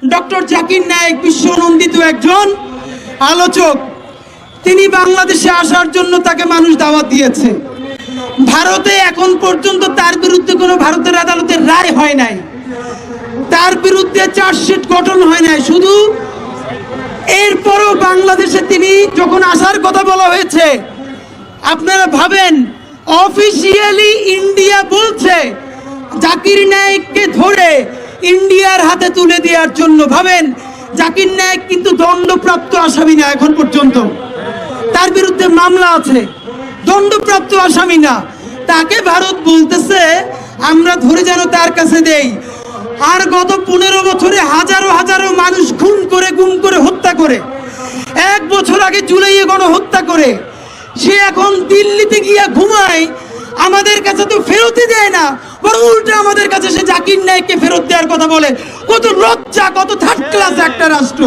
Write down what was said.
Doctor Zakir Naik বিশ্বনন্দিত একজন আলোচক। তিনি বাংলাদেশে আসার জন্য তাকে মানুষ দাওয়াত দিয়েছে। ভারতে এখন পর্যন্ত তার বিরুদ্ধে কোনো ভারতের আদালতের রায় হয় নাই, তার বিরুদ্ধে চার্জশিট গঠন হয় নাই। শুধু এরপরও বাংলাদেশে তিনি যখন আসার কথা বলা হয়েছে, আপনারা ভাবেন অফিসিয়ালি ইন্ডিয়া বলছে জাকির নায়েককে ধরে ইন্ডিয়ার হাতে তুলে দেওয়ার জন্য। ভাবেন, জাকির নায়েক কিন্তু দণ্ডপ্রাপ্ত আসামি না, এখন পর্যন্ত তার বিরুদ্ধে মামলা আছে, দণ্ডপ্রাপ্ত আসামি না। তাকে ভারত বলতেছে আমরা ধরে যেন তার কাছে দেই। আর গত 15 বছরে হাজারো হাজারো মানুষ খুন করে, গুম করে, হত্যা করে, 1 বছর আগে জুলাইয়ে গণহত্যা করে সে এখন দিল্লিতে গিয়া ঘুমায়। আমাদের কাছে তো ফেরতই দেয় না, বরং উল্টা আমাদের কাছে সে জাকির নায়েককে ফেরত দেওয়ার কথা বলে। কত লজ্জা, কত থার্ড ক্লাস একটা রাষ্ট্র।